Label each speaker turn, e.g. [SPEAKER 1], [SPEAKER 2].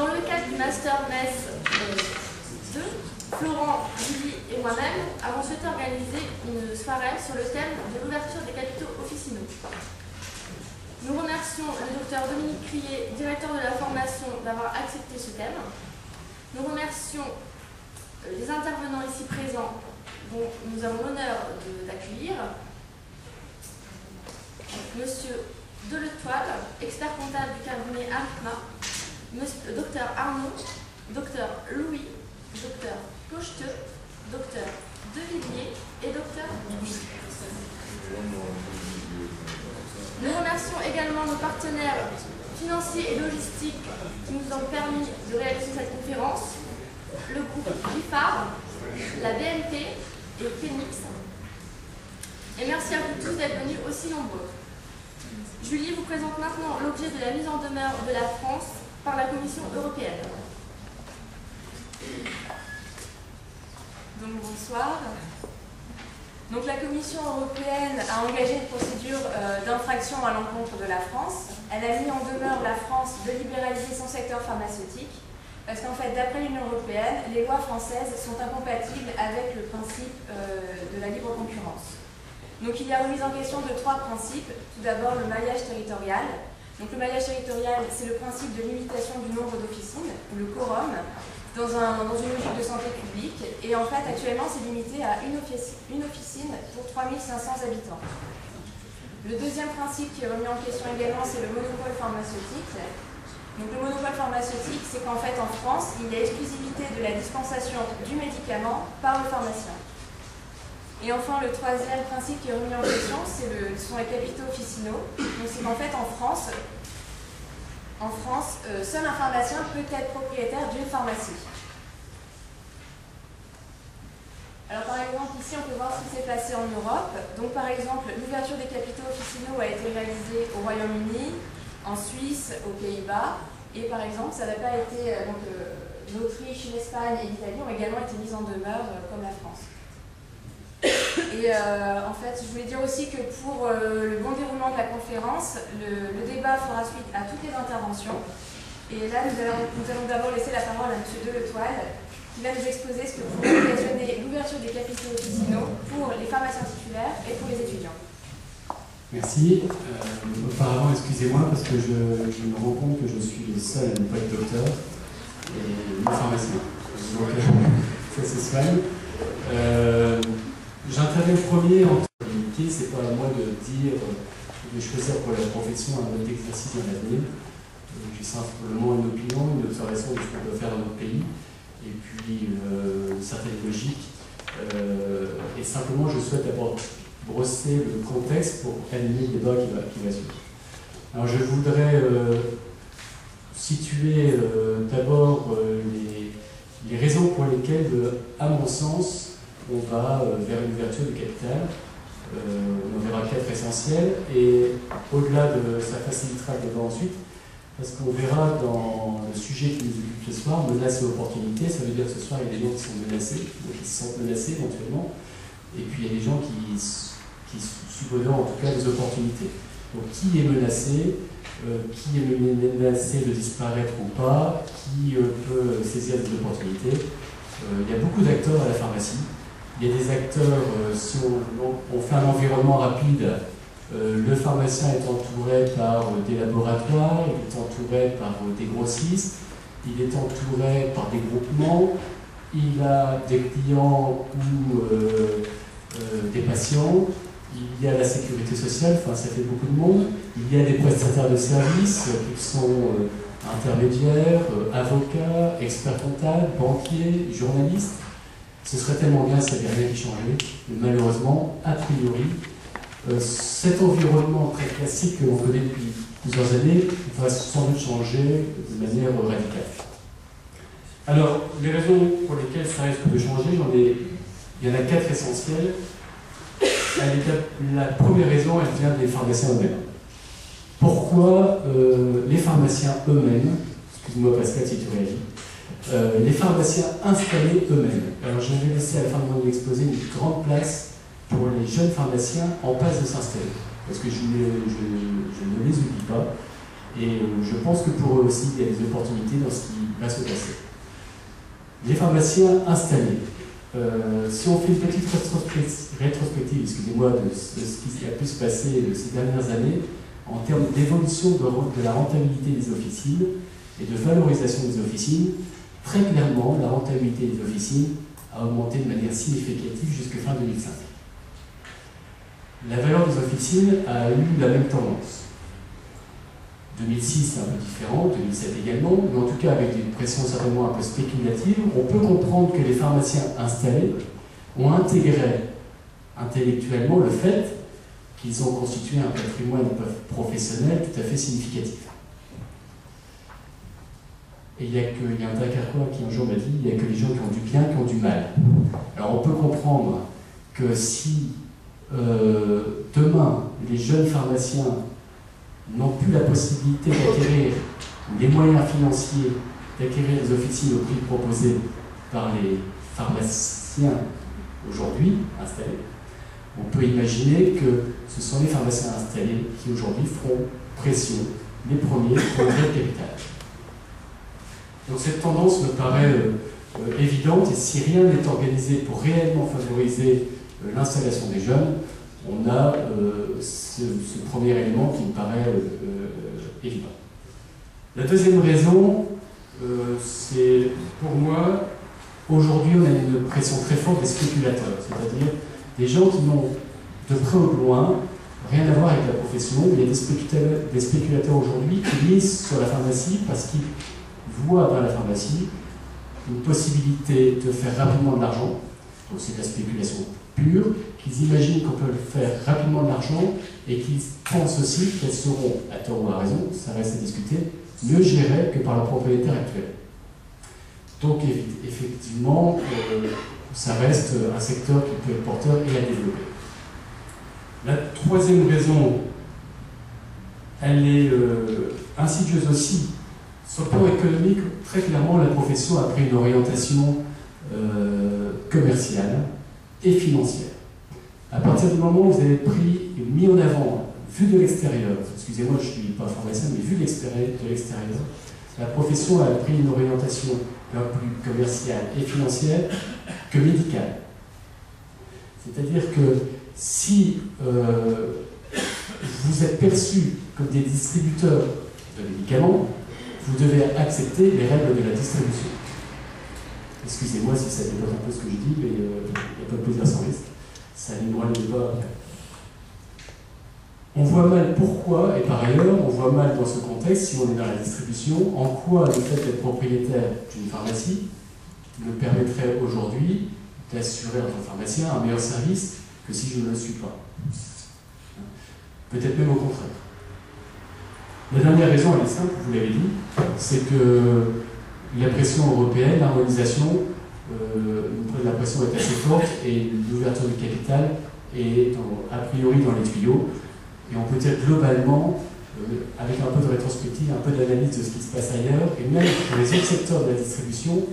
[SPEAKER 1] Dans le cadre du Master MES 2, Florent, Julie et moi-même avons souhaité organiser une soirée sur le thème de l'ouverture des capitaux officinaux. Nous remercions le docteur Dominique Crier, directeur de la formation, d'avoir accepté ce thème. Nous remercions les intervenants ici présents, dont nous avons l'honneur d'accueillir Monsieur Deletoile, expert comptable du cabinet Arithma, Docteur Arnaud, Docteur Louis, Docteur Cocheteux, Docteur Devilliers et Docteur Dubuis. Nous remercions également nos partenaires financiers et logistiques qui nous ont permis de réaliser cette conférence, le groupe Bifar, la BNP et Phoenix. Et merci à vous tous d'être venus aussi nombreux. Julie vous présente maintenant l'objet de la mise en demeure de la France par la Commission européenne.
[SPEAKER 2] Donc bonsoir. Donc la Commission européenne a engagé une procédure d'infraction à l'encontre de la France. Elle a mis en demeure la France de libéraliser son secteur pharmaceutique parce qu'en fait, d'après l'Union européenne, les lois françaises sont incompatibles avec le principe de la libre concurrence. Donc il y a remise en question de 3 principes. Tout d'abord, le maillage territorial. Donc le maillage territorial, c'est le principe de limitation du nombre d'officines, ou le quorum, dans une logique de santé publique. Et en fait, actuellement, c'est limité à une officine pour 3500 habitants. Le deuxième principe qui est remis en question également, c'est le monopole pharmaceutique. Donc le monopole pharmaceutique, c'est qu'en fait, en France, il y a exclusivité de la dispensation du médicament par le pharmacien. Et enfin, le troisième principe qui est remis en question, ce sont les capitaux officinaux. Donc c'est qu'en fait, en France, seul un pharmacien peut être propriétaire d'une pharmacie. Alors par exemple, ici on peut voir ce qui s'est passé en Europe. Donc par exemple, l'ouverture des capitaux officinaux a été réalisée au Royaume-Uni, en Suisse, aux Pays-Bas. Et par exemple, ça n'a pas été... l'Autriche, l'Espagne et l'Italie ont également été mises en demeure comme la France. Et en fait, je voulais dire aussi que pour le bon déroulement de la conférence, le débat fera suite à toutes les interventions. Et là, nous allons d'abord laisser la parole à M. Deletoile, qui va nous exposer ce que pourrait occasionner l'ouverture des capitaux officinaux pour les pharmaciens titulaires et pour les étudiants.
[SPEAKER 3] Merci. Auparavant, excusez-moi, parce que je me rends compte que je suis le seul à ne pas être docteur et non pharmacien. Donc, ça se soigne. J'interviens le premier en qualité, c'est pas à moi de dire de choisir pour la profession un autre exercice dans l'avenir. J'ai simplement une opinion, une observation de ce qu'on peut faire dans notre pays, et puis une certaine logique. Et simplement, je souhaite d'abord brosser le contexte pour animer le débat qui va suivre. Alors, je voudrais situer d'abord les raisons pour lesquelles, à mon sens, on va vers une ouverture du capital. On en verra 4 essentiels, et au-delà de ça facilitera le débat ensuite, parce qu'on verra dans le sujet qui nous occupe ce soir, menaces et opportunités. Ça veut dire que ce soir, il y a des gens qui sont menacés, donc qui se sentent menacés éventuellement, et puis il y a des gens qui supposent en tout cas des opportunités. Donc qui est menacé de disparaître ou pas, qui peut saisir des opportunités. Il y a beaucoup d'acteurs à la pharmacie. Il y a des acteurs, si on fait un environnement rapide, le pharmacien est entouré par des laboratoires, il est entouré par des grossistes, il est entouré par des groupements, il a des clients ou des patients, il y a la sécurité sociale, enfin ça fait beaucoup de monde, il y a des prestataires de services qui sont intermédiaires, avocats, experts comptables, banquiers, journalistes. Ce serait tellement bien s'il n'y avait rien qui changeait, mais malheureusement, a priori, cet environnement très classique que l'on connaît depuis plusieurs années va sans doute changer de manière radicale. Alors, les raisons pour lesquelles ça risque de changer, il y en a 4 essentielles. La première raison, elle vient des pharmaciens eux-mêmes. Pourquoi les pharmaciens eux-mêmes, excuse-moi Pascal si tu réagis, les pharmaciens installés eux-mêmes. Alors je vais laisser à la fin de mon exposé une grande place pour les jeunes pharmaciens en passe de s'installer, parce que je ne les oublie pas, et je pense que pour eux aussi il y a des opportunités dans ce va se passer. Les pharmaciens installés. Si on fait une petite rétrospective, excusez-moi, de ce qui a pu se passer ces dernières années, en termes d'évolution de la rentabilité des officines et de valorisation des officines, très clairement, la rentabilité des officines a augmenté de manière significative jusqu'à fin 2005. La valeur des officines a eu la même tendance. 2006, c'est un peu différent, 2007 également, mais en tout cas avec une pression certainement un peu spéculative, on peut comprendre que les pharmaciens installés ont intégré intellectuellement le fait qu'ils ont constitué un patrimoine professionnel tout à fait significatif. Et il y a un Dakarquois qui un jour m'a dit, il n'y a que les gens qui ont du bien qui ont du mal. Alors on peut comprendre que si demain les jeunes pharmaciens n'ont plus la possibilité d'acquérir les moyens financiers d'acquérir des officines au prix proposé par les pharmaciens aujourd'hui installés, on peut imaginer que ce sont les pharmaciens installés qui aujourd'hui feront pression, les premiers, pour le capital. Donc cette tendance me paraît évidente, et si rien n'est organisé pour réellement favoriser l'installation des jeunes, on a ce premier élément qui me paraît évident. La deuxième raison, c'est pour moi, aujourd'hui on a une pression très forte des spéculateurs, c'est-à-dire des gens qui n'ont de près ou de loin rien à voir avec la profession. Il y a des spéculateurs aujourd'hui qui misent sur la pharmacie parce qu'ils voient dans la pharmacie une possibilité de faire rapidement de l'argent, donc c'est de la spéculation pure, qu'ils imaginent qu'on peut faire rapidement de l'argent et qu'ils pensent aussi qu'elles seront, à tort ou à raison, ça reste à discuter, mieux gérées que par leurs propriétaires actuels. Donc effectivement, ça reste un secteur qui peut être porteur et à développer. La troisième raison, elle est insidieuse aussi. Sur le plan économique, très clairement, la profession a pris une orientation commerciale et financière. À partir du moment où vous avez pris et mis en avant, vu de l'extérieur, excusez-moi, je ne suis pas pharmacien, mais vu de l'extérieur, la profession a pris une orientation bien plus commerciale et financière que médicale. C'est-à-dire que si vous êtes perçus comme des distributeurs de médicaments, vous devez accepter les règles de la distribution. Excusez-moi si ça dépasse un peu ce que je dis, mais il n'y a pas de plaisir sans risque. Ça animera le débat. On voit mal pourquoi, et par ailleurs, on voit mal dans ce contexte, si on est dans la distribution, en quoi le fait d'être propriétaire d'une pharmacie me permettrait aujourd'hui d'assurer en tant que pharmacien un meilleur service que si je ne le suis pas. Peut-être même au contraire. La dernière raison, elle est simple, vous l'avez dit, c'est que la pression européenne, l'harmonisation, la pression est assez forte et l'ouverture du capital est a priori dans les tuyaux. Et on peut dire globalement, avec un peu de rétrospective, un peu d'analyse de ce qui se passe ailleurs, et même pour les autres secteurs de la distribution,